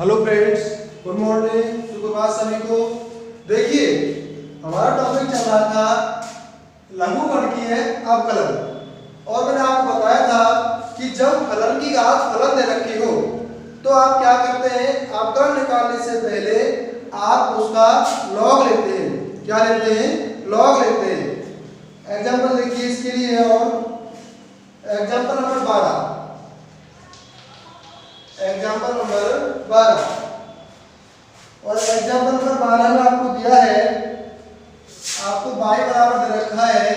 Hello friends, good morning, सुप्रभात सभी को। देखिए, हमारा टॉपिक चल रहा था लघुगणकीय अवकलन और मैंने आपको बताया था कि जब फलन की घात फलन दे रखी हो तो आप क्या करते हैं, अवकलन निकालने से पहले आप उसका लॉग लेते हैं। क्या लेते हैं? लॉग लेते हैं। एग्जाम्पल देखिए इसके लिए, और एग्जाम्पल नंबर 12। एग्जाम्पल नंबर 12 और एग्जाम्पल नंबर 12 में आपको दिया है, आपको y बराबर दे रखा है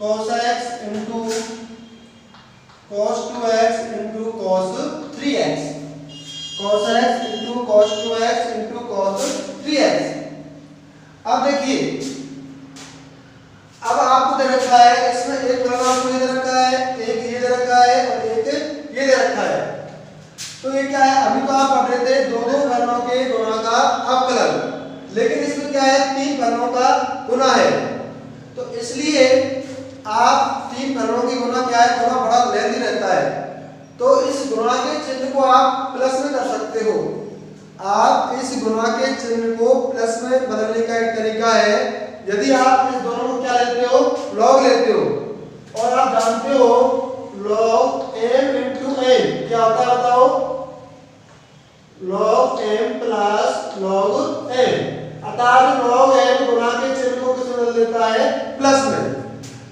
cos x into cos 2x into cos 3x, cos x into cos 2x into cos 3x। अब देखिए, अब आपको दे रखा है, इसमें एक फलन आपको ये दे रखा है, एक ये दे रखा है और एक ये दे रखा है। तो ये क्या है, अभी तो आप पढ़ रहे थे दो फलनों के गुणा का अवकलन, लेकिन इसमें क्या है, तीन फलनों का गुणा है। तो इसलिए आप तीन फलनों की गुणा क्या है, थोड़ा बड़ा लेंथी रहता है। तो इस गुणा के चिन्ह को आप प्लस में कर सकते हो। आप इस गुणा के चिन्ह को प्लस में बदलने का एक तरीका है, यदि आप इस दोनों को क्या लेते हो, लॉग लेते हो। और आप जानते हो log m into n क्या होता है, बताओ? log m plus log n, अर्थात log m गुणा के चिन्ह को किसमें बदल देता है, प्लस में।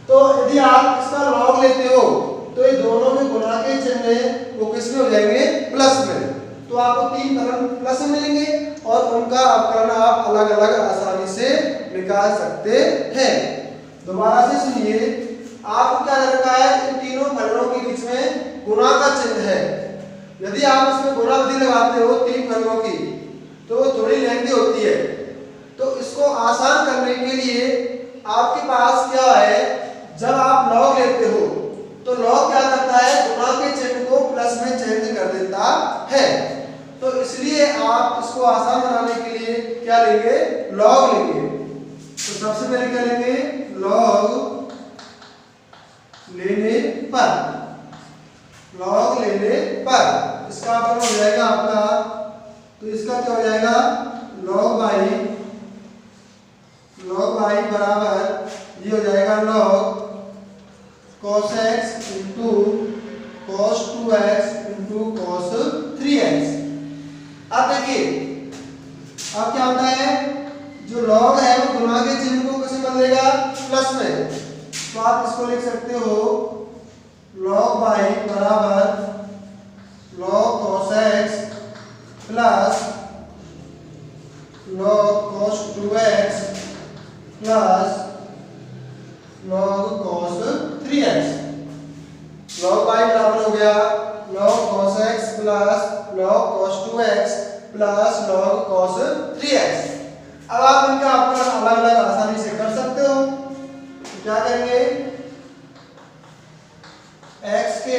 तो यदि आप इसका log लेते हो तो ये दोनों के गुणा के चिन्ह वो किसमें हो जाएंगे, प्लस में। तो आपको तीन फलन प्लस में मिलेंगे और उनका अवकलन आप अलग अलग आसानी से निकाल सकते हैं। दोबारा से सुनिए, आपको क्या रखा है, इन तीनों फलनों के बीच में गुणा का चिन्ह है। यदि आप इसमें गुणा विधि लगाते हो तीन फलनों की तो थोड़ी लेंथी होती है। तो इसको आसान करने के लिए आपके पास क्या है, जब आप लॉग लेते हो तो लॉग क्या करता है, गुणा के चिन्ह को प्लस में चेंज कर देता है। तो इसलिए आप इसको आसान बनाने के लिए क्या लेंगे, लॉग लेंगे। तो सबसे पहले क्या लेंगे, लॉग लेने पर, लॉग लेने पर इसका अवकलन हो जाएगा आपका, तो इसका क्या हो जाएगा, log y बराबर ये हो जाएगा log cos x into cos 2x into cos 3x। अब देखिए, अब क्या होता है, जो log है वो गुणा के चिन्ह को कैसे बदलेगा, प्लस में। तो आप इसको लिख सकते हो log y बराबर log cos x plus log cos 2x plus log cos 3x। log y बराबर हो गया log cos x plus log cos 2x plus log cos 3x। अब आप इनका अवकलन अलग अलग आसानी से कर सकते हो। क्या करेंगे, x के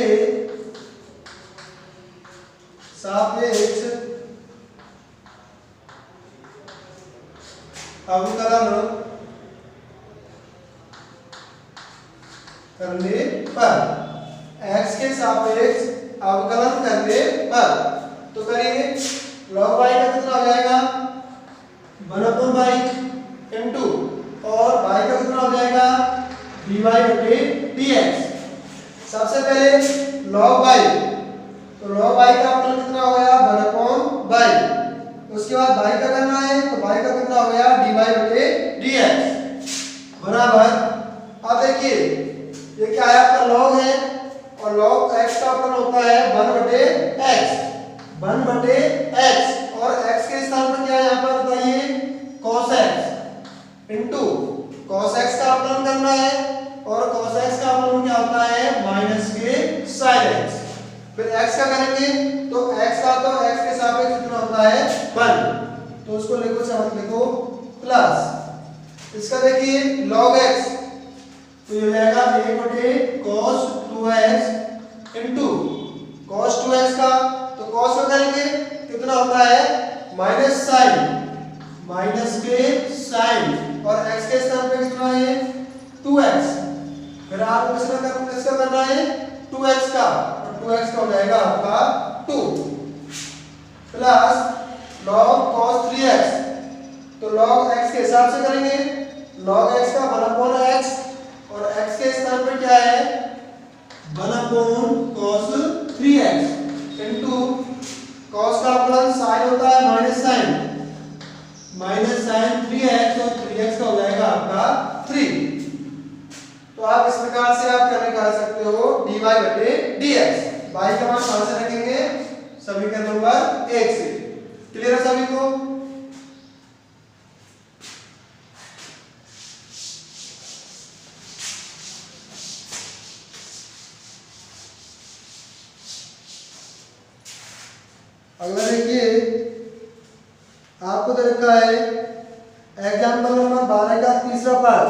सापेक्ष अवकलन करने पर, x के सापेक्ष अवकलन करने पर तो करेंगे, log y का कितना हो जाएगा, 1/y इंटू और y का कितना हो जाएगा, dy/dx। सबसे पहले log y, तो log y का अवकलन कितना हो गया, 1/y। उसके बाद y का करना है, तो y का कितना हो गया, dy/dx बराबर। अब देखिए, ये क्या है, आपका log है और log x का अवकलन होता है 1/x, 1/x और x के स्थान पर क्या है, यहाँ पर बताइए, cos x into cos x का अवकलन करना है और cos x का अवकलन क्या होता है, माइनस के sin x। फिर x का करेंगे तो x का, तो x के सापेक्ष कितना होता है, 1। तो उसको लिखो, समझ लिखो, प्लस इसका देखिए log x, तो ये हो जाएगा 1/cos 2x into cos 2x का, तो cos का करेंगे कितना होता है, माइनस के sin और x के स्थान पे कितना है, 2x। फिर आप किसका करना है, 2x का, और 2x का हो जाएगा आपका 2। Plus log cos 3x। तो log x के हिसाब से करेंगे, log x का 1/x और x के स्थान पर क्या है 1/cos 3x इनटू cos का अवकलन sin होता है माइनस साइन 3x और 3x का हो जाएगा आपका 3। तो आप इस प्रकार से आप क्या निकाल सकते हो dy/dx। y का मान कहां से रखेंगे समीकरण नंबर 1 से। क्लियर है सभी को? अगला देखिए आपको दे रखा है एग्जाम्पल नंबर 12 का तीसरा पार्ट।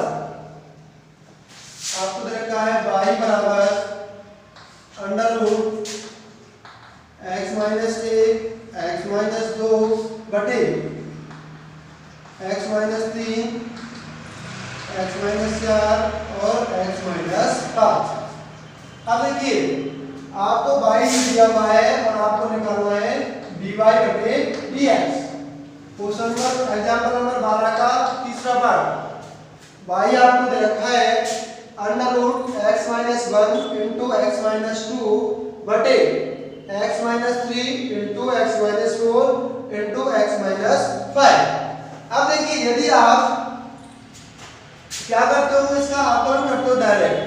आपको दे रखा है y बराबर √ x - 1 x - 2 बटे x - 3 x - 4 और x - 5। अब देखिए आपको y दिया हुआ है और आपको निकालना है dy/dx। Question number example number 12 का तीसरा पार्ट। y आपको दे रखा है √ x - 1 x - 2 बटे x - 3 x - 4 x - 5। अब देखिए यदि आप क्या करते हो इसका अवकलन करते हो डायरेक्ट,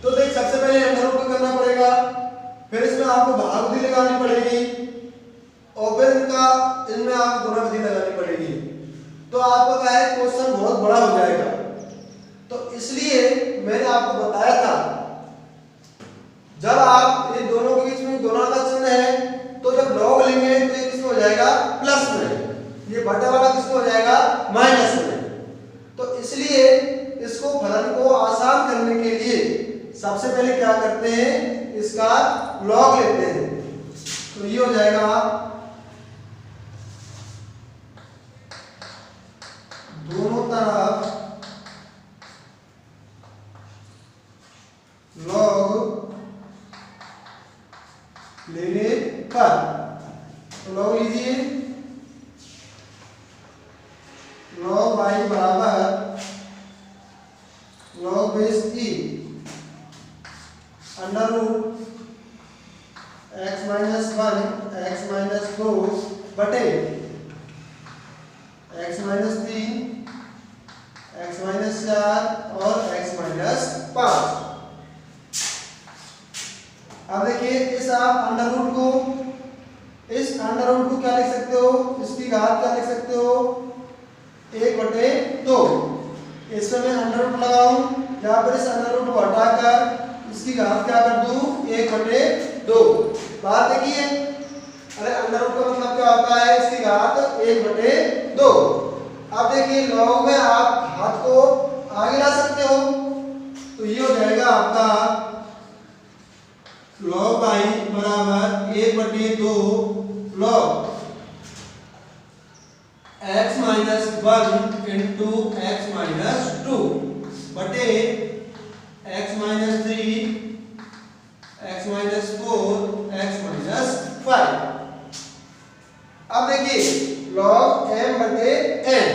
तो देख सबसे पहले √ करना पड़ेगा, फिर इसमें आपको भागविधि लगानी पड़ेगी और फिर इनमें आपको गुणा विधि लगानी पड़ेगी। तो आपका क्या है क्वेश्चन बहुत बड़ा हो जाएगा। तो इसलिए मैंने आपको बताया था जब आप ये दोनों के बीच में गुणा का चिन्ह है तो जब लॉग लेंगे तो ये किसमें हो जाएगा प्लस में, ये बटा वाला किसमें हो जाएगा माइनस में। तो इसलिए इसको फलन को आसान करने के लिए सबसे पहले क्या करते हैं इसका लॉग लेते हैं। तो ये हो जाएगा दोनों तरफ लॉग लेने पर। तो लॉग लीजिए, लॉग y बराबर log base e √ x - 1 x - 2 बटे x - 3 x - 4 और x - 5। अब देखिए इस आप इस अंडर रूट को क्या लिख सकते हो, इसकी घात क्या लिख सकते हो 1/2। इसमें मैं अंडर रूट लगाऊं या फिर इस अंडर रूट को हटाकर इसकी घात क्या कर दूं 1/2। बात देखिए, अरे अंडर रूट का मतलब क्या होता है इसकी घात 1/2। अब देखिए लॉग में आप घात को आगे ला सकते हो, तो ये हो जाएगा आपका log y बराबर 1/2 log x - 1 x - 2 बटे x - 3 x - 4 x - 5। अब देखिए log m/n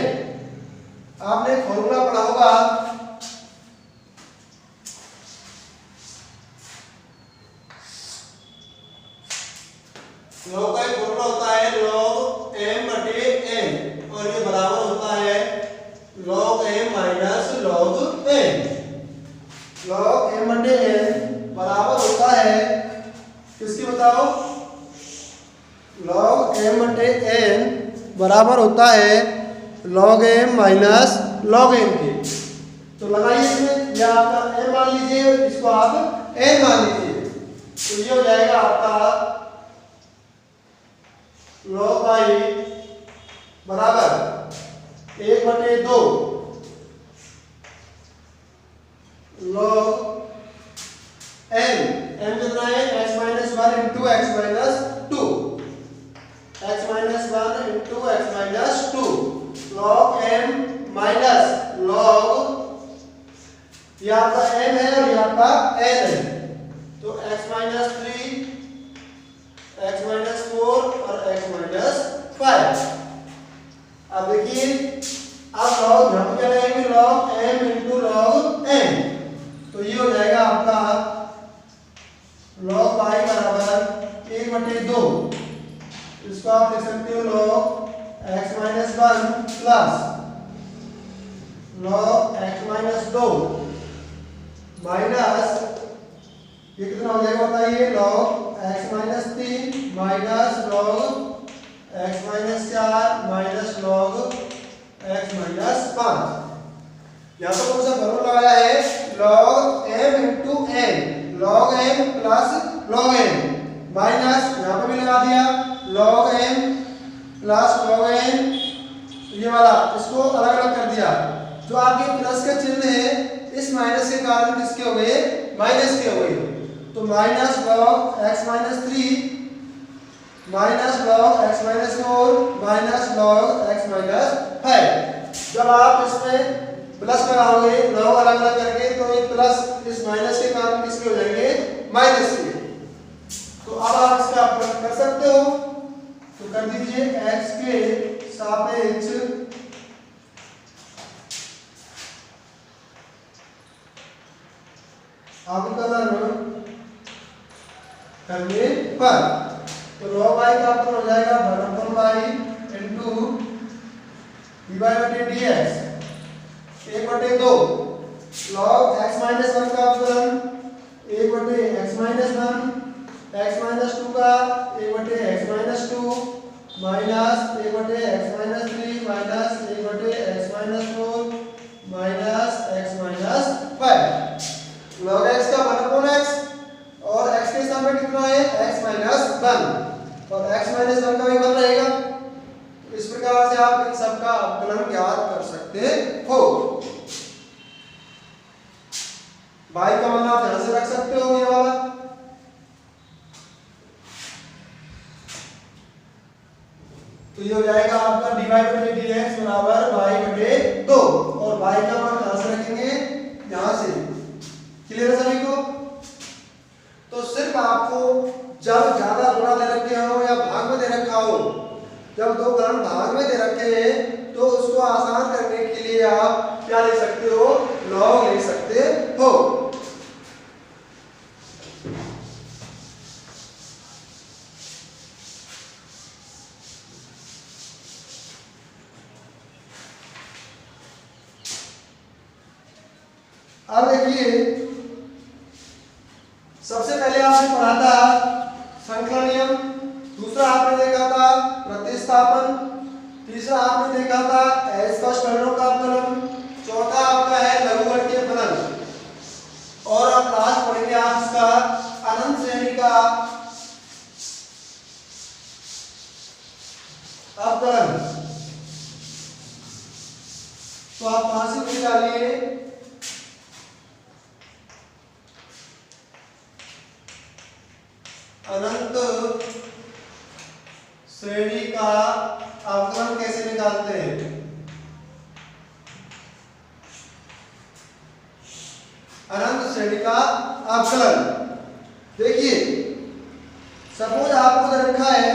आपने फॉर्मूला पढ़ा होगा log का फॉर्मूला होता है log m/n और ये बराबर होता है log m minus log n। log m/n बराबर होता है किसकी बताओ, log m/n बराबर होता है log m minus log n के। तो लगाइए इसमें, या आपका m मान लीजिए इसको आप n मान लीजिए, तो ये हो जाएगा आपका log y बराबर 1/2 log n कितना है x - 1 x - 2 x - 2 log m minus log ये आपका m है और ये आपका n है, तो x - 3 x - 4 और और x माइनस 5। अब देखिए अब लॉग हम क्या लगाएंगे log m into log n, तो ये हो जाएगा आपका log y बराबर 1/2, इसको आप लिख सकते हो log x minus 1 plus log x minus 2 minus ये कितना हो जाएगा बताइए log x minus 3 minus log x minus 4 minus log x minus 5। यहाँ पर कौन सा फॉर्मूला लगाया है log m into n, log m plus log n minus यहाँ पे भी लगा दिया log m plus log n, ये वाला इसको अलग अलग कर दिया। जो आपके प्लस का चिन्ह है इस माइनस के कारण किसके हो गए माइनस के हो गए, तो minus log x minus 3 minus log x minus 4 minus log x minus 5। जब आप इसमें प्लस लगाओगे लॉग अलग अलग करके तो ये प्लस इस माइनस के कारण किसके हो जाएंगे माइनस के। तो अब आप इसका अपलन कर सकते हो, तो कर दीजिए x के सापेक्ष अवकलन करने पर, तो log y का अपलन हो जाएगा घनफल y into dy/dx 1/2 log x minus 1 का अपलन 1/x माइनस 1, x माइनस 2 का 1/x minus 2 minus 1/x minus 3 minus 1/x minus 4 minus x minus 5। log x का 1/x और x के सामने कितना है x माइनस 1 और x माइनस 1 का भी 1 रहेगा। इस प्रकार से आप इन सब का अवकलन ज्ञात कर सकते हो। y का मान आप ध्यान से रख सकते हो ये वाला, तो ये हो जाएगा आपका dy/dx बराबर y/2 और y का मान कहां से रखेंगे यहां से। क्लियर है सभी को? तो सिर्फ आपको जब ज्यादा गुणा दे रखे हो या भाग में दे रखा हो, जब दो गुणन भाग में दे रखे हैं तो उसको आसान करने के लिए आप क्या ले सकते हो लॉग ले सकते हो। अब देखिए सबसे पहले आपने पढ़ा था श्रृंखला नियम, दूसरा आपने देखा था प्रतिस्थापन, तीसरा आपने देखा था अस्पष्ट फलनों का अपकलन, चौथा आपका है लघुगणकीय फलन और अब लास्ट पढ़ेंगे आप इसका अनंत श्रेणी का अपकलन। तो आप वहां से निकालिए अनंत श्रेणी का अवकलन कैसे निकालते हैं। अनंत श्रेणी का अवकलन देखिए सपोज आपको दे रखा है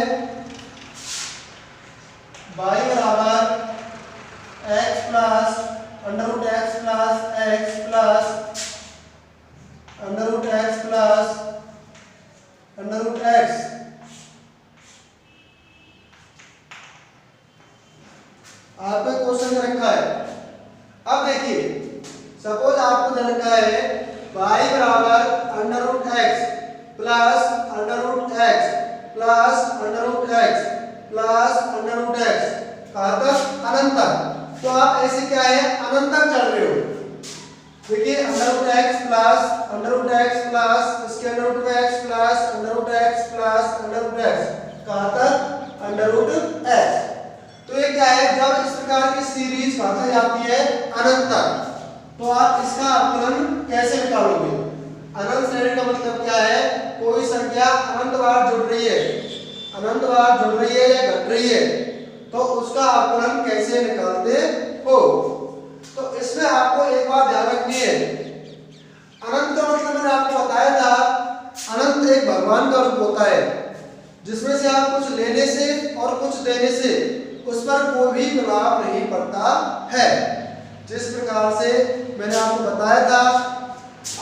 y बराबर x plus under x plus x plus under x plus under x, आपका क्वेश्चन दे रखा है। अब देखिए सपोज आपको दे रखा है y बराबर under x plus under x plus under x plus under x कहाँ तक अनंत तक। तो आप ऐसे क्या है अनंत तक चल रहे हो। देखिए अंडर x प्लस इसके under x plus under x plus under x कहाँ तक अंडर x। तो ये क्या है जब इस प्रकार की सीरीज भागा जाती है अनंत तक तो आप इसका अपकलन कैसे निकालोगे। अनंत श्रेणी का मतलब क्या है कोई संख्या अनंत बार जुड़ रही है, अनंत बार जुड़ रही है या घट रही है तो उसका अपकलन कैसे निकालते हो। तो इसमें आपको एक बात ध्यान रखनी है, अनंत का मतलब मैंने आपको बताया था अनंत एक भगवान का रूप होता है। जिसमें से आप कुछ लेने से और कुछ देने से उस पर कोई भी प्रभाव नहीं पड़ता है। जिस प्रकार से मैंने आपको बताया था,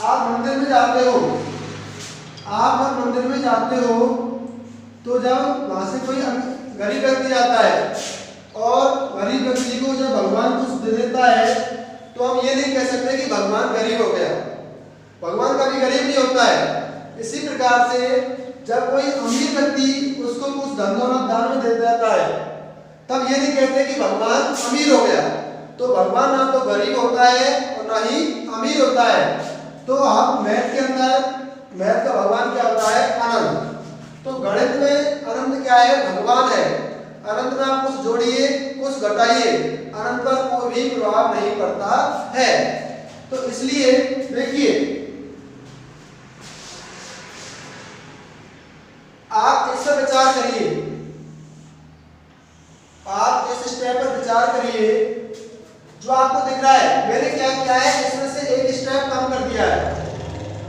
आप मंदिर में जाते हो, आप मंदिर में जाते हो तो जब वहां से कोई गरीब व्यक्ति जाता है और गरीब व्यक्ति को जब भगवान कुछ दे देता है तो हम ये नहीं कह सकते कि भगवान गरीब हो गया। भगवान कभी गरीब नहीं होता है। इसी प्रकार से जब कोई अमीर व्यक्ति उसको कुछ धन दौलत दान में दे देता है तब ये नहीं कहते कि भगवान अमीर हो गया। तो भगवान ना तो गरीब होता है और ना ही अमीर होता है। तो आप मैथ के अंदर, मैथ का भगवान क्या होता है? अनंत। तो गणित में अनंत क्या है? भगवान है। अनंत में आप कुछ जोड़िए, कुछ घटाइए, अनंत पर कोई भी प्रभाव नहीं पड़ता है। तो इसलिए देखिए, आप इस पर विचार करिए, आप इस स्टेप पर विचार करिए जो आपको दिख रहा है। मैंने क्या किया है, इसमें से एक स्टेप कम कर दिया है,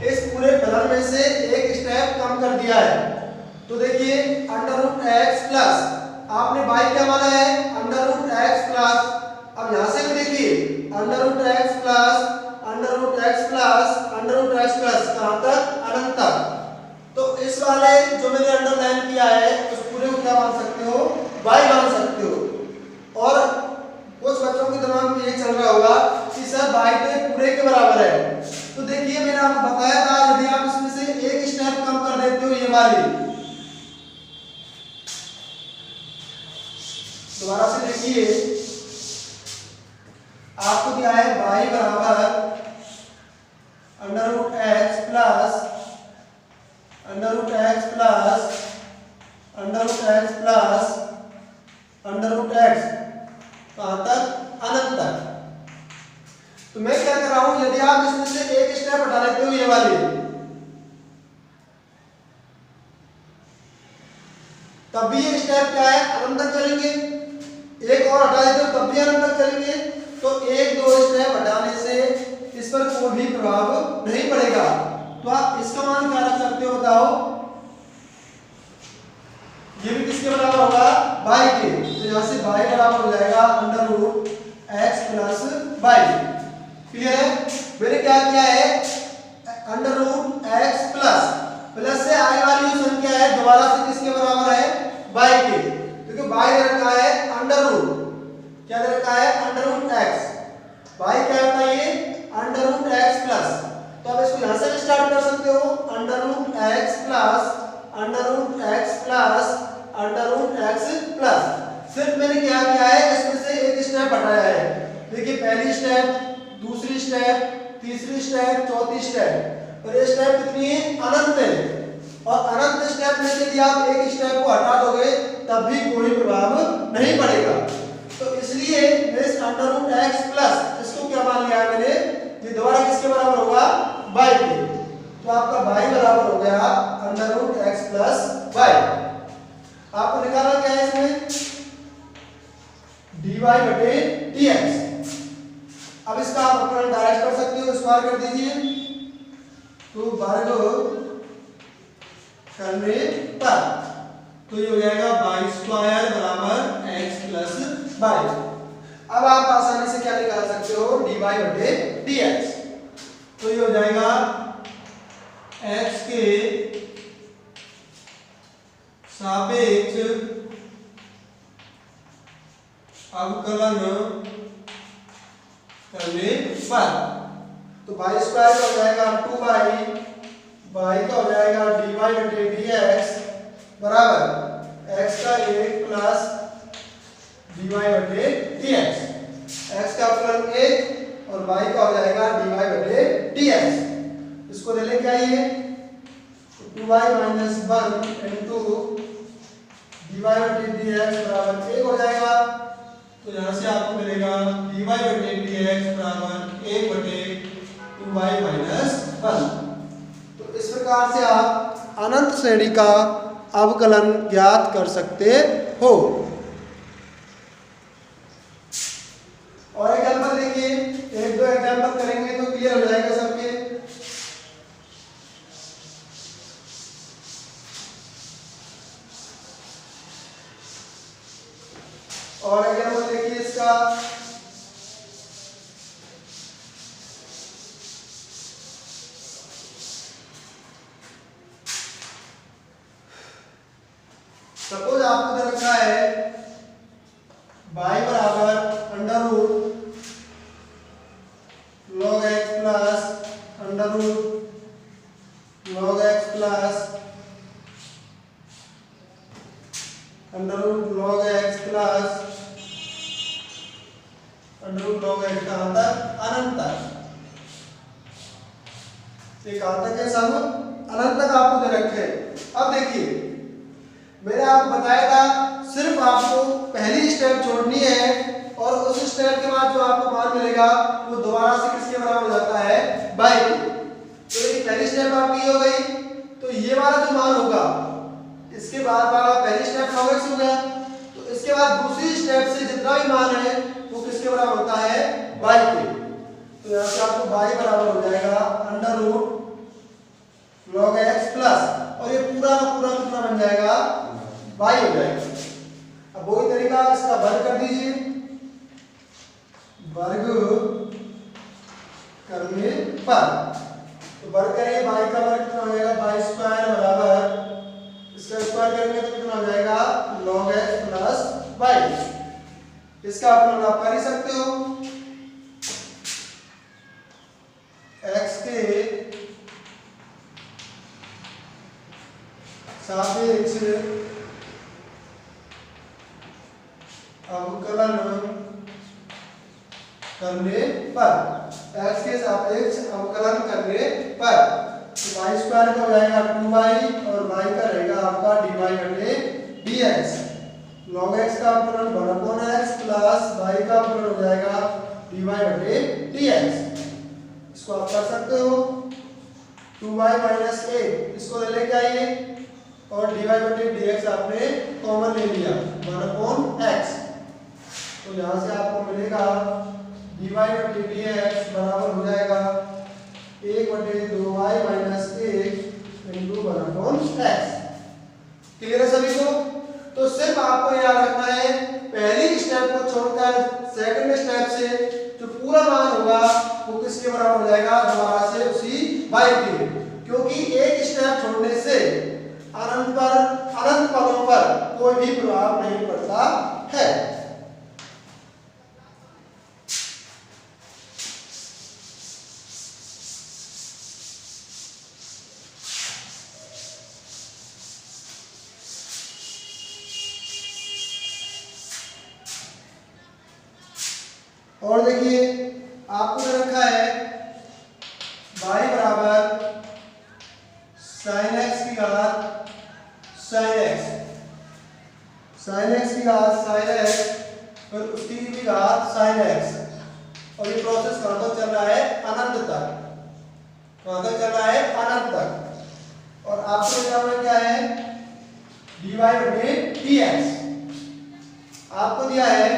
इस पूरे फलन में से एक स्टेप कम कर दिया है। तो देखिए √x प्लस, आपने y क्या माना है? √x plus. अब यहां से भी देखिए √x plus √x plus √x plus, कहां तक? अनंत तक। तो इस वाले जो मैंने अंडरलाइन किया है उस पूरे को क्या मान सकते हो? y मान सकते हो। और कुछ बच्चों के दिमाग में ये चल रहा होगा कि सर y तो पूरे के बराबर है। तो देखिए मैंने आपको बताया था, यदि आप इसमें से एक स्टेप कम कर देते हो, ये वाली, दोबारा से देखिए, आपको दिया है y बराबर √x plus √x plus √x plus √x, कहां तक? अनंत तक। तो मैं क्या कर रहा हूं, यदि आप इसमें से एक स्टेप हटा लेते हो, ये वाली, तब भी ये स्टेप क्या है? अनंत तक चलेंगे। एक और हटा देते हो तब भी अनंत तक चलेंगे। तो एक दो स्टेप हटाने से इस पर कोई भी प्रभाव नहीं पड़ेगा। तो आप इसका मान क्या रख सकते हो? बताओ। ये भी किसके बराबर होगा? y के। तो यहां से y बराबर हो जाएगा √x प्लस y। क्लियर है? मैंने क्या किया है, √x प्लस से आगे वाली जो संख्या है दोबारा से किसके बराबर है? y के। क्योंकि y दे रखा है क्या दे रखा है? √x। y क्या होता है? ये √x प्लस। तो अब इसको यहां से भी स्टार्ट कर सकते हो, √x प्लस √x प्लस। सिर्फ मैंने क्या किया है, इसमें से एक स्टेप हटाया है। देखिए पहली स्टेप, दूसरी स्टेप, तीसरी स्टेप, चौथी स्टेप, और ये स्टेप कितनी है? अनंत है। और अनंत स्टेप में से यदि आप एक स्टेप को हटा दोगे तब भी कोई प्रभाव नहीं पड़ेगा। तो इसलिए मैं इस √x प्लस इसको क्या मान लिया है मैंने, ये दोबारा किसके बराबर होगा? y के। तो आपका y बराबर हो गया √x प्लस y। आपको निकालना क्या है इसमें? dy/dx। अब इसका आप अपना डायरेक्ट कर सकते हो, स्क्वायर कर दीजिए। तो वर्ग करने पर तो ये हो जाएगा y² बराबर x प्लस y। अब आप आसानी से क्या निकाल सकते हो? dy/dx। तो ये हो जाएगा x के सापेक्ष अवकलन करने पर, तो y² का हो जाएगा 2y, y का हो जाएगा dy/dx बराबर x का 1 प्लस dy/dx। x का अवकलन 1 और y का हो जाएगा dy/dx। इसको ले लें क्या, ये 2y - 1 into dy/dx बराबर 1 हो जाएगा। तो यहां से आपको मिलेगा dy/dx बराबर 1/2y - 1। तो इस प्रकार से आप अनंत श्रेणी का अवकलन ज्ञात कर सकते हो। और एग्जांपल देखिए, एक दो एग्जांपल करेंगे तो क्लियर हो जाएगा सबके। आपको दे रखा है y बराबर under root log x plus under root log x plus under root log x plus under root log x कहाँ तक? अनंत तक। ये कहाँ तक है सब? अनंत तक आपको दे रखे हैं। अब देखिए मैंने आपको बताया था सिर्फ आपको पहली स्टेप छोड़नी है और उस स्टेप के बाद जो आपको मान मिलेगा वो दोबारा से किसके बराबर हो जाता है? बाई के। तो ये पहली स्टेप आपकी हो गई, तो ये वाला जो मान होगा इसके बाद वाला पहली स्टेप log x हो गया, तो इसके बाद दूसरी स्टेप से जितना भी मान है वो किसके बराबर होता है? बाई के। तो यहाँ से आपको बाई बराबर हो जाएगा under root log x plus और ये पूरा का पूरा कितना बन जाएगा? बाई हो जाएगा। अब वही तरीका इसका वर्ग कर दीजिए, वर्ग करने पर तो वर्ग करेंगे बाई का वर्ग कितना हो जाएगा? बाई स्क्वायर बराबर इसका स्क्वायर करेंगे तो कितना हो जाएगा? log x plus by. इसका आप कर ही सकते हो, x के सापेक्ष अवकलन करने पर, x के सापेक्ष अवकलन करने पर तो y स्क्वायर का हो जाएगा 2y और y का रहेगा आपका dy बटे dx। log x का अवकलन 1/x प्लस y का अवकलन हो जाएगा dy बटे dx। इसको आप कर सकते हो 2y माइनस a, इसको ले लेके आइए और dy बटे dx आपने कॉमन ले लिया 1/x। तो यहाँ से आपको मिलेगा dy बटे dx बराबर हो जाएगा 1/2y minus 1 into 1/x। Clear है सभी को? तो सिर्फ आपको याद रखना है पहली स्टेप को छोड़कर सेकंड स्टेप से जो पूरा मान होगा वो किसके बराबर हो जाएगा? दोबारा से उसी y के, क्योंकि एक स्टेप छोड़ने से अनंत पदों पर कोई भी प्रभाव नहीं पड़ता है। और देखिए आपको दे रखा है y बराबर sin x की घात sin x, sin x की घात sin x फिर उसकी भी घात sin x, और ये प्रोसेस कहाँ तक चल रहा है? अनंत तक। कहाँ तक चल रहा है? अनंत तक। और आपको निकालना क्या है? dy बटे dx। आपको दिया है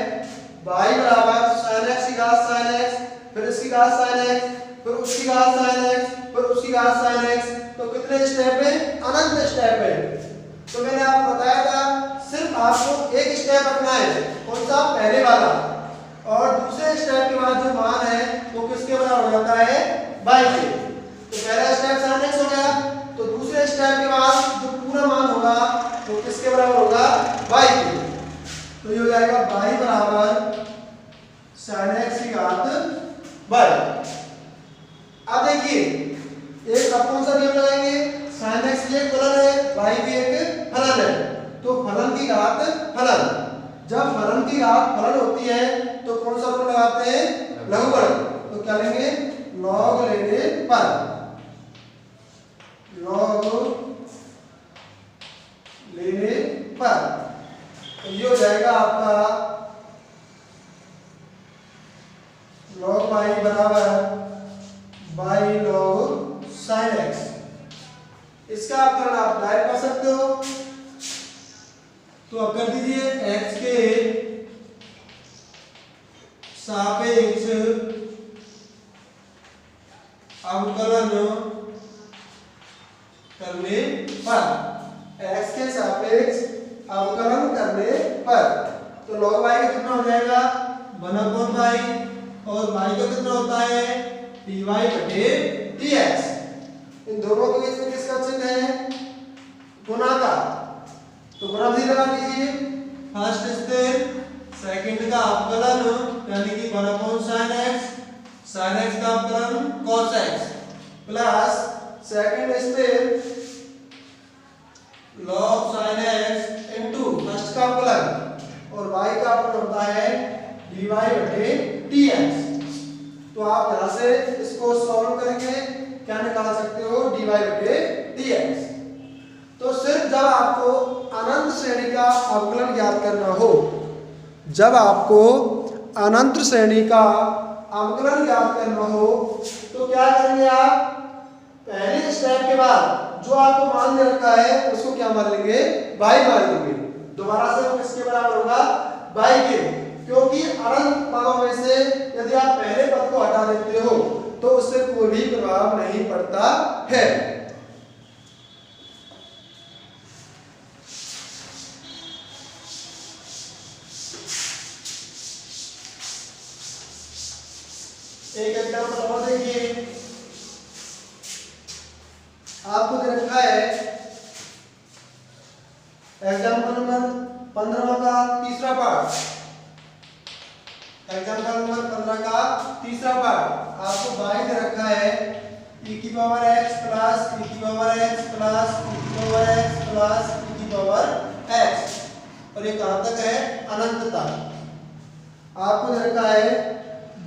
y बराबर sin x की घात sin x फिर इसकी घात sin x फिर उसकी घात sin x फिर उसकी घात sin x। तो कितने स्टेप है? अनंत स्टेप है। तो मैंने आपको बताया था सिर्फ आपको एक स्टेप रखना है, कौन सा? पहले वाला, और दूसरे स्टेप के बाद जो मान है वो किसके बराबर हो जाता है? बाई के। तो पहला स्टेप sin x हो गया, तो दूसरे स्टेप के बाद जो पूरा मान होगा वो किसके बराबर होगा? बाई के। तो ये हो जाएगा बाई बराबर sin x की घात बाई। अब देखिए एक अब कौन सा नियम लगाएंगे? sin x भी एक फलन है, y भी एक फलन है, तो फलन की घात फलन। जब फलन की घात फलन होती है तो कौन सा रूल लगाते हैं? लघुगणक। तो क्या लेंगे? log लेने पर, log लेने पर तो ये हो जाएगा आपका log y बराबर बाई log sin x। इसका अपकरण आप डायरेक्ट कर सकते हो, तो अब कर दीजिए x के सापेक्ष अवकलन करने पर, x के सापेक्ष अवकलन करने पर तो log y का कितना हो जाएगा? 1/y और y का कितना होता है? dy बटे dx। इन दोनों के बीच में किसका चिन्ह है? गुणा का। तो गुणा विधि लगा लीजिए। फर्स्ट स्टेप सेकंड का अवकलन यानी कि 1/sin x, sin x का अवकलन cos x plus second step log sin x into first का अवकलन और y का अवकलन होता है dy/dx। तो आप यहां से इसको सॉल्व करके क्या निकाल सकते हो dy/dx। तो सिर्फ जब आपको अनंत श्रेणी का अवकलन ज्ञात करना हो, जब आपको अनंत श्रेणी का अवकलन ज्ञात करना हो तो क्या करेंगे आप, पहले स्टेप के बाद जो आपको मान दे रखा है उसको क्या मान लेंगे, y मान लेंगे। दोबारा से वो किसके बराबर होगा, y के, क्योंकि अनंत पदों में से यदि आप पहले पद को हटा देते हो तो उससे कोई भी प्रभाव नहीं पड़ता है। एक एग्जांपल और देखिए, आपको दे रखा है एग्जांपल नंबर 15 का तीसरा पार्ट, एग्जांपल नंबर 15 का तीसरा पार्ट आपको y दे रखा है e की पावर x प्लस e की पावर x प्लस e की पावर x प्लस e की पावर x, और ये कहां तक है, अनंत तक। आपको दे रखा है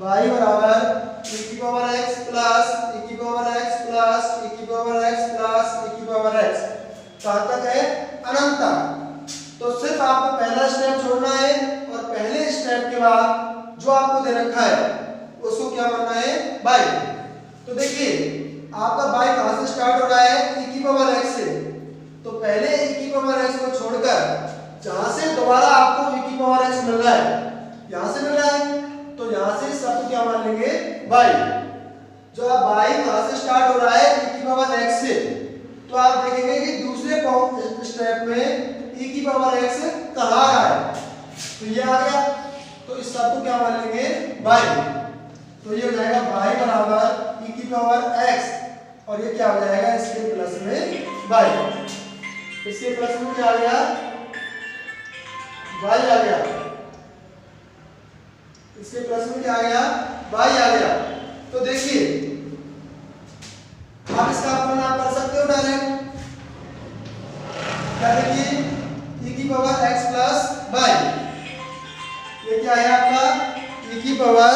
y बराबर e की पावर x प्लस e की पावर x प्लस e की पावर x प्लस e की पावर x, कहां तक है, अनंत तक। तो सिर्फ आपको पहला स्टेप छोड़ना है और पहले स्टेप के बाद जो आपको दे रखा है उसको क्या मानना है, y। तो देखिए आपका y कहां से स्टार्ट हो रहा है, e की पावर x से, तो पहले e की पावर x को छोड़कर जहां से दोबारा आपको e की पावर x मिल रहा है, यहां से मिल रहा है, तो यहां से सब क्या मान लेंगे, y। जो आप y कहां से स्टार्ट हो रहा है, e की पावर x से, तो आप देखेंगे कि दूसरे स्टेप में e की पावर x कहां आ रहा है, तो ये आ गया, तो इस सब को क्या मान लेंगे, y। तो ये हो जाएगा y बराबर e की पावर x, और ये क्या हो जाएगा, इसके प्लस में y, इसके प्लस में क्या आ गया, y आ गया, इसके प्लस में क्या आ गया, y आ गया। तो देखिए आप इसका अवकलन आप कर सकते हो डायरेक्ट, क्या देखिए e की पावर x प्लस y, ये क्या है आपका e की पावर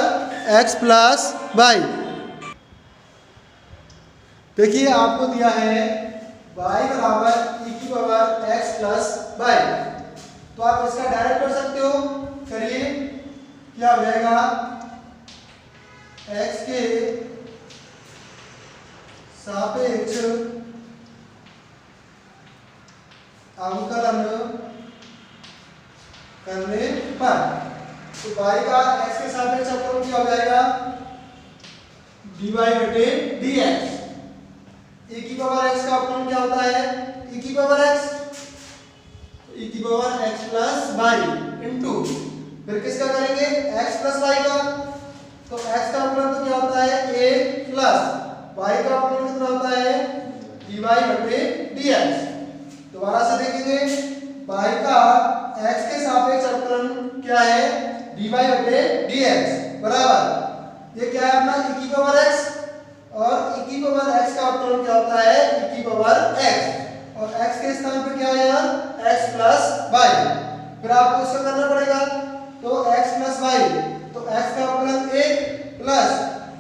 x प्लस y। देखिए आपको दिया है y बराबर e की पावर x प्लस y, तो आप इसका डायरेक्ट कर सकते हो, करिए क्या हो जाएगा, x के सापेक्ष अवकलन करने पर, तो y का x के सापेक्ष अवकलन क्या हो जाएगा, dy/dx। e की पावर x का अवकलन क्या होता है, e की पावर x, e की power x plus y into फिर किसका करेंगे, x प्लस y का, तो x का अवकलन तो क्या होता है, a प्लस y का अवकलन कितना होता है, dy/dx। दोबारा से देखेंगे y का x के सापेक्ष अवकलन क्या है, dy/dx बराबर, ये क्या है अपना e की पावर x, और e की पावर x का अवकलन क्या होता है, e की पावर x, और x के स्थान पे क्या है यार, x प्लस y। फिर आपको इसका करना पड़ेगा, तो x प्लस y, तो x का अवकलन 1 प्लस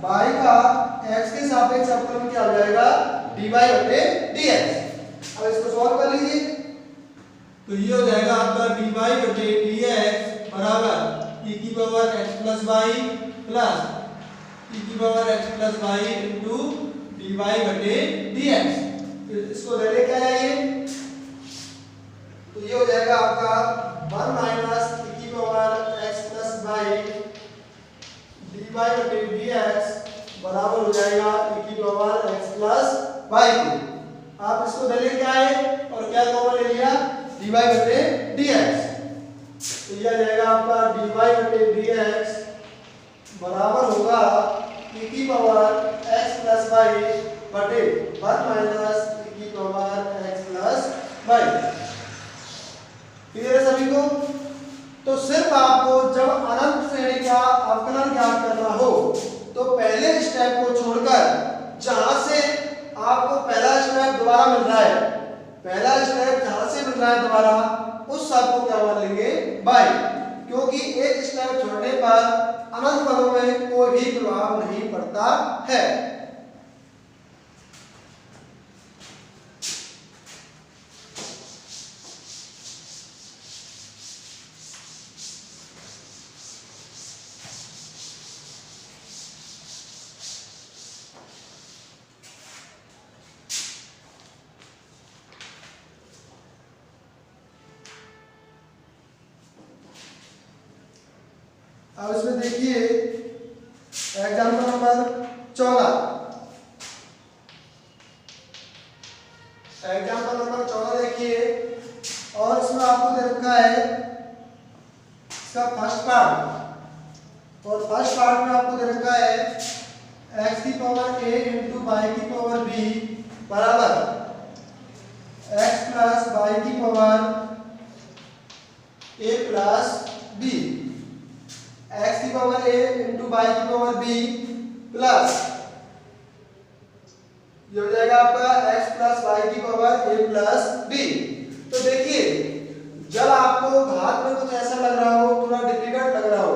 y का x के सापेक्ष अवकलन क्या हो जाएगा, dy/dx। अब इसको सॉल्व कर लीजिए, तो ये हो जाएगा आपका dy/dx बराबर e की power x plus y plus e की power x plus y into dy/dx। इसको ले लेके आइए, तो ये हो जाएगा आपका 1 माइनस e की power x plus y dy/dx बराबर हो जाएगा e की पावर x प्लस y को। आप इसको ले लेके आए और क्या कॉमन ले लिया, dy/dx, तो ये आ जाएगा आपका dy/dx बराबर होगा e की पावर x प्लस y बटे 1 माइनस e की power x plus y। Clear है सभी को? तो सिर्फ आपको जब अनंत श्रेणी का अवकलन ज्ञात करना हो तो पहले स्टेप को छोड़कर जहां से आपको पहला स्टेप दोबारा मिल रहा है, पहला स्टेप जहां से मिल रहा है दोबारा, उस सब को क्या मान लेंगे? बाई, क्योंकि एक स्टेप छोड़ने पर अनंत पदों में कोई भी प्रभाव नहीं पड़ता है। अब इसमें देखिए एग्जाम्पल नंबर 14, एग्जाम्पल नंबर 14 देखिए, और इसमें आपको दे रखा है इसका फर्स्ट पार्ट, और फर्स्ट पार्ट में आपको दे रखा है x की पावर a इंटू वाई की पावर b बराबर x प्लस वाई की power a plus b, x की पावर a इंटू वाई की पावर b प्लस ये हो जाएगा आपका x प्लस वाई की पावर a प्लस b। तो देखिए जब आपको घात में कुछ ऐसा लग रहा हो, थोड़ा डिफिकल्ट लग रहा हो,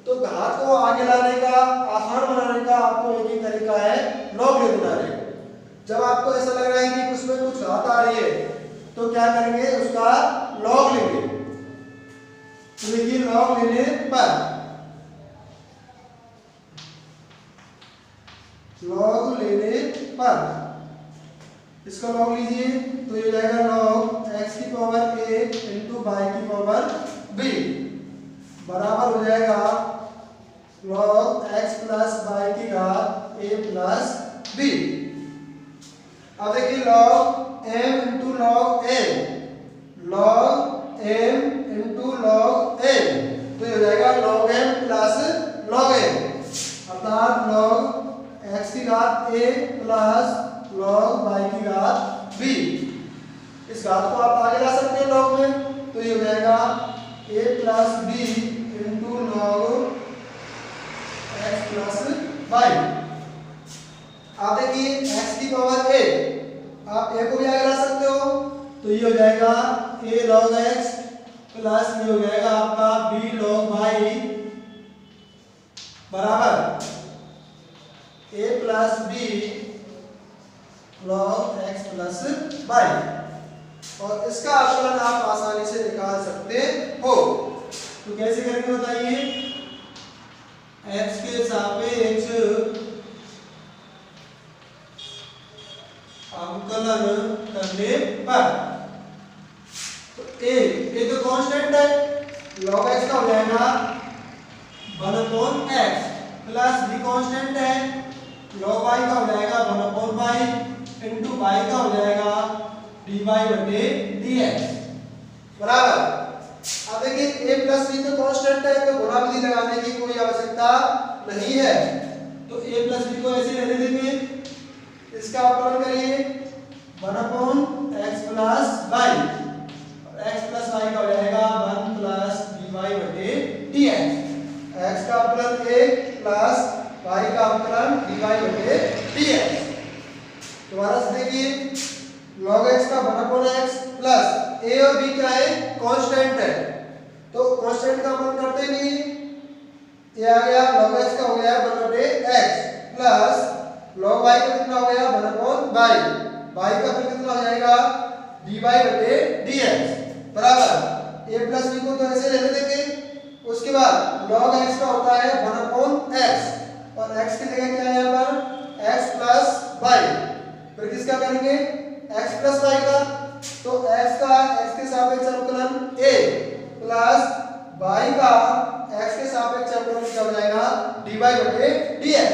तो घात को आगे लाने का, आसान बनाने का आपको एक ही तरीका है, लॉग ले लेना है। जब आपको ऐसा लग रहा है कि उसमें कुछ घात आ रही है तो क्या करेंगे? उसका लॉग लेंगे। तो देखिए लॉग लेने पर, लॉग लेने पर इसका लॉग लीजिए तो ये जाएगा लॉग x की पावर a इंटू वाई की पावर b बराबर हो जाएगा लॉग x प्लस वाई की घात a प्लस b। अब देखिए log m into log n, log m into log n, तो ये हो जाएगा log m plus log n, अर्थात लॉग x की घात a प्लस लॉग y की घात b। इस घात को आप आगे ला सकते हैं लॉग में, तो ये हो जाएगा a plus b into log x plus y। आप देखिए x की पावर a, आप a को भी आगे ला सकते हो, तो ये हो जाएगा a लॉग x प्लस ये हो जाएगा आपका b लॉग y बराबर a plus b log x plus y। और इसका अवकलन आप आसानी से निकाल सकते हो। तो कैसे करेंगे बताइए? x के सापेक्ष अवकलन करने पर तो a तो कांस्टेंट है, log x का हो जाएगा 1/x प्लस b कांस्टेंट है, log y का हो जाएगा 1/y इंटू y का हो जाएगा dy बटे dx बराबर। अब देखिए a प्लस b तो कांस्टेंट है, तो गुणा विधि लगाने की कोई आवश्यकता नहीं है, तो a प्लस b को ऐसे रहने देंगे। इसका अवकलन करिए 1/x plus y, x plus y का हो जाएगा 1 प्लस dy बटे dx, x का अवकलन a प्लस y का अवकलन dy बटे dx। दोबारा से देखिए log x का 1/x प्लस a और b क्या है? कांस्टेंट है, तो कांस्टेंट का अपन करते नहीं, ये आ गया log x का हो गया 1/x प्लस log y का कितना हो गया 1/y, y का फिर कितना हो जाएगा dy बटे dx बराबर a प्लस b को तो ऐसे रहने देंगे। उसके बाद log x का होता है 1/x और x की जगह क्या है यहाँ पर x प्लस y, फिर किसका करेंगे x प्लस y का, तो x का x के सापेक्ष अवकलन a प्लस y का x के सापेक्ष अवकलन क्या हो जाएगा dy बटे dx।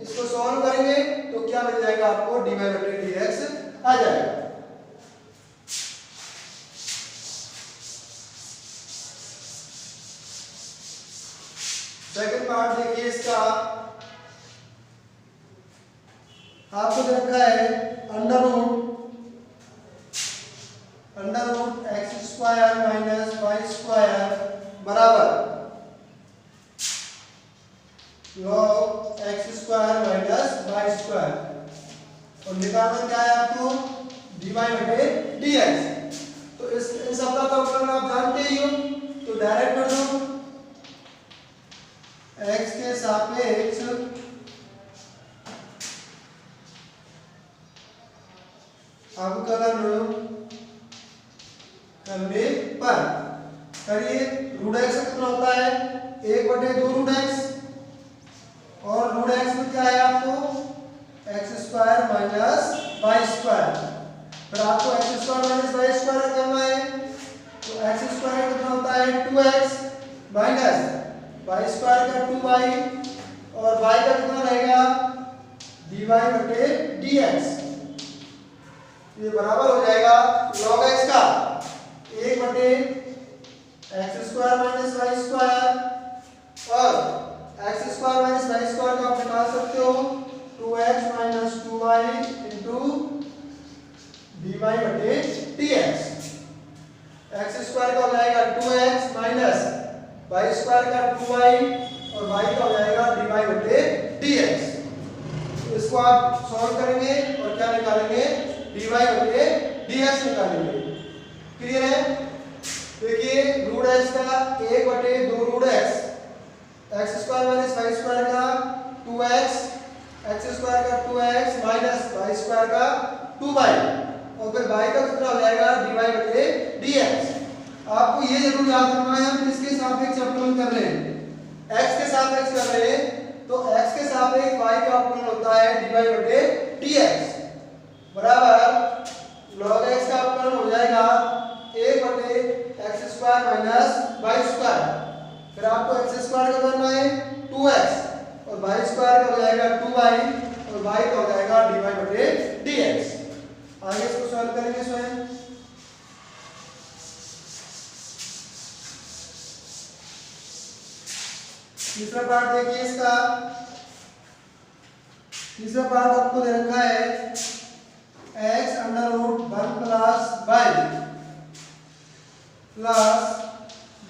इसको सॉल्व करेंगे तो क्या मिल जाएगा आपको dy बटे dx आ जाएगा। सेकंड पार्ट देखिए इसका, आपको दे रखा है under root x square minus इसका मान क्या है आपको dy बटे dx। तो इस इन सब का तो अवकलन आप जानते ही हो, तो डायरेक्ट कर दो x के सापेक्ष अवकलन करने पर करिए। रूट x कितना होता है 1/2 रूट x, और रूट x में क्या है आपको x² माइनस y²। फिर आपको x² माइनस y² करना है, तो x² कितना होता है 2x माइनस y² का 2y, और y का कितना रहेगा dy बटे dx। ये बराबर हो जाएगा log x का 1/x² माइनस y², और x² माइनस y² का आप निकाल सकते हो 2x minus 2y into dy बटे dx। x² का हो जाएगा 2x माइनस y² का 2y, और y का हो जाएगा dy बटे dx। तो इसको आप सॉल्व करेंगे और क्या निकालेंगे dy बटे dx निकालेंगे। क्लियर है? देखिए रूट x का 1/2 root x, x² minus y² का 2x, x² का 2x माइनस y² का 2y, और फिर y का कितना हो जाएगा dy बटे dx। आपको ये जरूर याद रखना है हम किसके सापेक्ष अवकलन कर रहे हैं, x के सापेक्ष कर रहे हैं, तो x के सापेक्ष y का अवकलन होता है dy बटे dx बराबर log x का अवकलन हो जाएगा 1/x² माइनस y²। फिर आपको x² का करना है 2x, और y² का हो जाएगा 2y, और y का हो जाएगा dy बटे dx। आगे इसको सॉल्व करेंगे स्वयं। तीसरा पार्ट देखिए इसका। तीसरा पार्ट आपको दे रखा है x under root 1 plus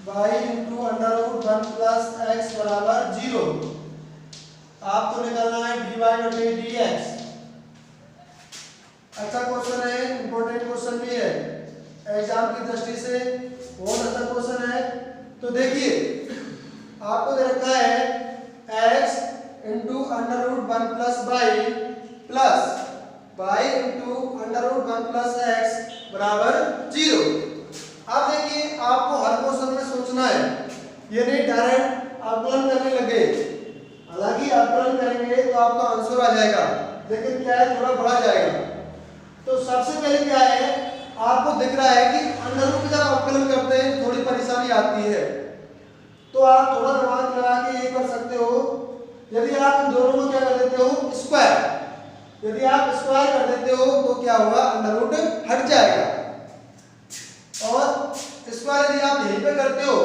y into under root 1 plus x बराबर 0। आपको निकालना है dy बटे dx। अच्छा क्वेश्चन है, इंपॉर्टेंट क्वेश्चन भी है, एग्जाम की दृष्टि से बहुत अच्छा क्वेश्चन है। तो देखिए आपको दे रखा है x into under root 1 plus y into under root 1 plus x बराबर 0। अब देखिए आपको हर क्वेश्चन में सोचना है, ये नहीं डायरेक्ट अवकलन करने लगे। हालांकि अवकलन करेंगे तो आपका आंसर आ जाएगा, लेकिन क्या है थोड़ा बढ़ा जाएगा। तो सबसे पहले क्या है, आपको दिख रहा है कि अंडर रूट जब अवकलन करते हैं थोड़ी परेशानी आती है, तो आप थोड़ा दिमाग लगा के ये कर सकते हो। यदि आप इन दोनों को क्या कर देते हो स्क्वायर, यदि आप स्क्वायर कर देते हो तो क्या होगा अंडर रूट हट जाएगा, और स्क्वायर यदि आप यहीं पे करते हो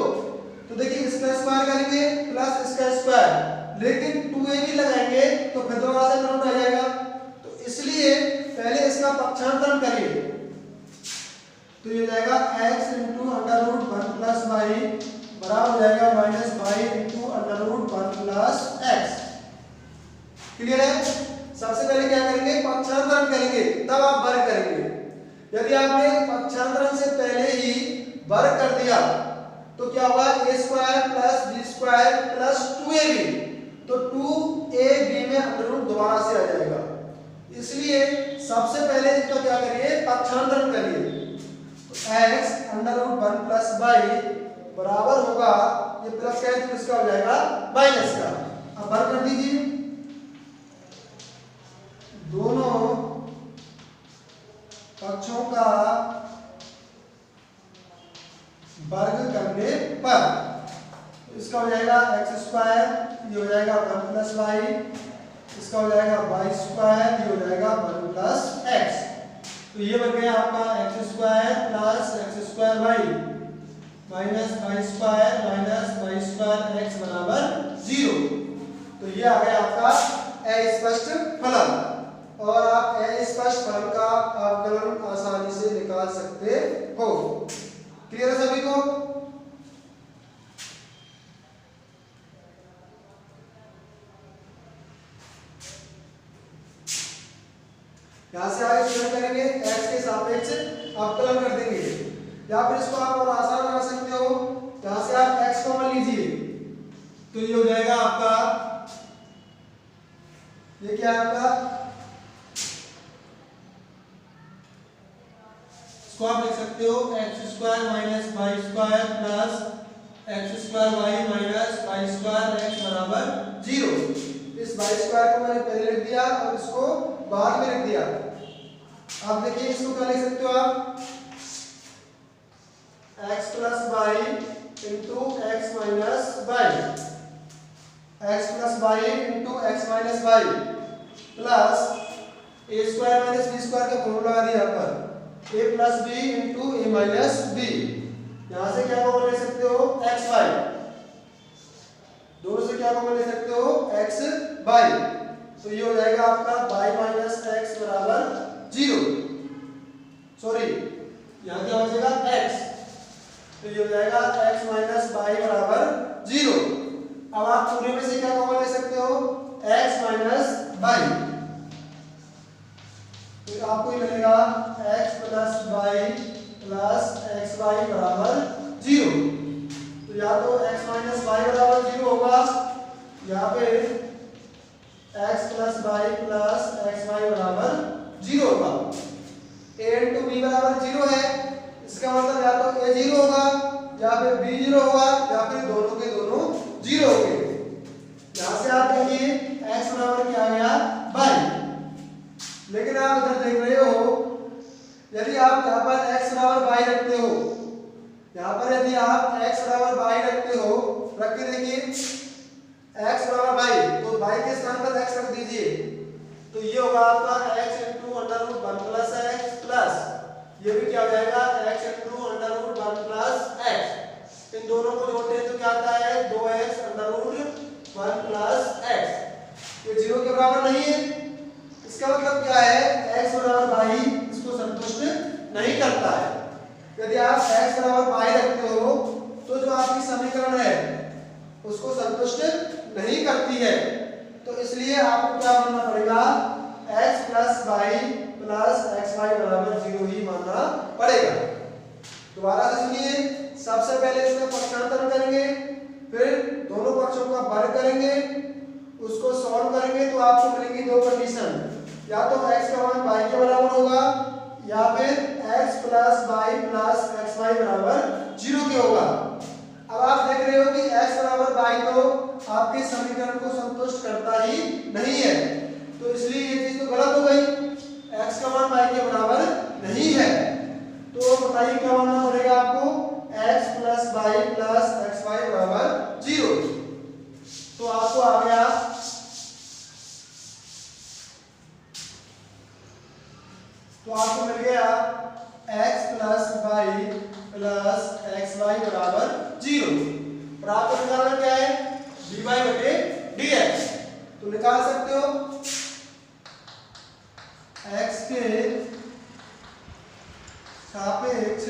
तो देखिए इसका स्क्वायर करेंगे प्लस इसका स्क्वायर, लेकिन 2a भी लगाएंगे तो फिर दोबारा से अंडर रूट आ जाएगा। तो इसलिए पहले इसका पक्षांतरण करिए, तो ये जाएगा x into under root 1 plus y बराबर हो जाएगा minus y into under root 1 plus x। Clear है? सबसे पहले क्या करेंगे पक्षांतरण करेंगे, तब आप वर्ग करेंगे। यदि आपने पक्षांतरण से पहले ही वर्ग कर दिया तो क्या होगा a square plus b square plus 2ab, तो 2ab में अंडर रूट दोबारा से आ जाएगा। इसलिए सबसे पहले इसका क्या करिए पक्षांतरण करिए, तो x under root 1 plus y बराबर होगा, ये प्लस का है तो इसका हो जाएगा माइनस का। अब वर्ग कर दीजिए, दोनों पक्षों का वर्ग करने पर इसका हो जाएगा x स्क्वायर, ये हो जाएगा 1 प्लस y, इसका हो जाएगा y स्क्वायर, ये हो जाएगा 1 प्लस x। तो ये बन गया आपका x square plus x square y minus y square minus y square x बराबर 0। तो ये आ गया आपका अस्पष्ट फलन, और आप अस्पष्ट फलन का अवकलन आसानी से निकाल सकते हो। क्लियर है सभी को? यहाँ से आगे क्या करेंगे, x के सापेक्ष अवकलन कर देंगे, या फिर इसको आप और आसान बना सकते हो, यहाँ से आप x कॉमन लीजिए तो ये हो जाएगा आपका, ये क्या है आपका, इसको आप लिख सकते हो x square minus y square plus x square y minus y square x बराबर 0। इस वाई स्क्वायर को मैंने पहले लिख दिया और इसको बाद में लिख दिया। अब देखिए इसको क्या लिख सकते हो आप, x plus y into x minus y, x plus y into x minus y plus a square minus b square का फॉर्मूला लगा दिया यहाँ पर, a plus b into a minus b. यहाँ से क्या कॉमन ले सकते हो, एक्स वाई, दोनों से क्या कॉमन ले सकते हो, एक्स वाई, तो ये हो जाएगा आपका वाई माइनस एक्स बराबर 0, सॉरी यहाँ क्या हो जाएगा x, तो ये हो जाएगा x माइनस वाई बराबर 0। अब आप पूरे में से क्या कॉमन ले सकते हो, x माइनस वाई, तो आपको ये मिलेगा x plus y plus x y बराबर 0। तो या तो x माइनस वाई बराबर 0 होगा, यहाँ पे x plus y plus x y बराबर 0 होगा। a इंटू बी बराबर 0 है, इसका मतलब या तो a 0 होगा या फिर b 0 होगा या फिर दोनों के दोनों 0 होंगे। यहाँ से आप देखिए x बराबर क्या आ गया, y, लेकिन आप इधर देख रहे हो यदि आप यहाँ पर x बराबर y रखते हो, यहाँ पर यदि आप x बराबर y रखते हो, रख के देखिए x बराबर y, तो y के स्थान पर x रख दीजिए, तो ये होगा आपका x into under root 1 plus x प्लस ये भी क्या हो जाएगा x into under root 1 plus x. इन दोनों को जोड़ते हैं तो क्या आता है 2x under root 1 plus x. ये 0 के बराबर नहीं है, इसका मतलब क्या है, x बराबर y इसको संतुष्ट नहीं करता है। यदि आप x बराबर y रखते हो तो जो आपकी समीकरण है उसको संतुष्ट नहीं करती है, तो इसलिए आपको क्या मानना पड़ेगा, x plus y plus x y बराबर 0 ही मानना पड़ेगा। दोबारा से सुनिए, सबसे पहले इसका पक्षांतरण करेंगे, फिर दोनों पक्षों का वर्ग करेंगे, उसको सॉल्व करेंगे तो आपको मिलेगी दो कंडीशन, या तो x का मान y के बराबर होगा या फिर x plus y plus x y बराबर 0 के होगा। अब आप देख रहे हो कि x बराबर y तो आपके समीकरण को संतुष्ट करता ही नहीं है, तो इसलिए ये चीज तो गलत हो गई, x का मान y के बराबर नहीं है। तो बताइए क्या मानना पड़ेगा आपको, x plus y plus x y बराबर 0। तो आपको आ गया, तो आपको मिल गया x plus y plus x y बराबर 0, और आपको निकालना क्या है, dy बटे dx। तो निकाल सकते हो x के सापेक्ष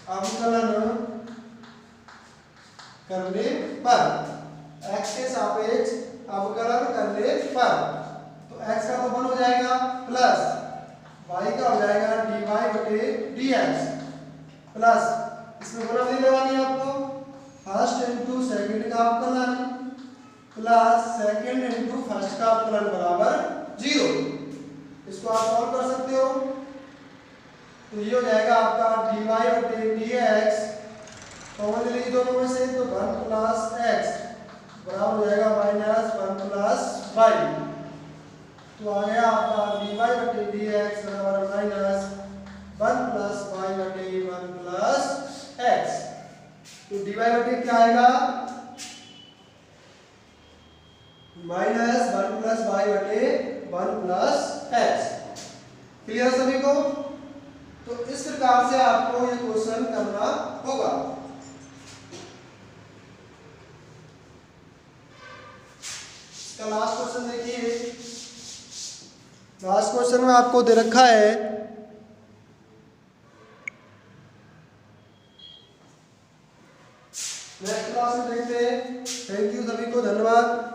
अवकलन करने पर, x के सापेक्ष अवकलन करने पर, तो x का तो 1 हो जाएगा प्लस y का हो जाएगा dy बटे dx प्लस इसमें गुणा नहीं लगानी है आपको, फर्स्ट इंटू सेकंड का अवकलन प्लस सेकंड इंटू फर्स्ट का अवकलन बराबर 0। इसको आप सॉल्व कर सकते हो, तो ये हो जाएगा आपका dy बटे dx, कॉमन ले लीजिए दोनों में से, तो 1 प्लस x बराबर हो जाएगा माइनस 1 प्लस y। तो आ गया आपका dy बटे dx बराबर माइनस 1 प्लस y बटे 1 प्लस x। तो dy बटे क्या आएगा, माइनस 1 प्लस y बटे 1 प्लस x। क्लियर सभी को? तो इस प्रकार से आपको ये क्वेश्चन करना होगा। इसका लास्ट क्वेश्चन देखिए, लास्ट क्वेश्चन में आपको दे रखा है नेक्स्ट क्लास में देखते हैं। थैंक यू सभी को, धन्यवाद।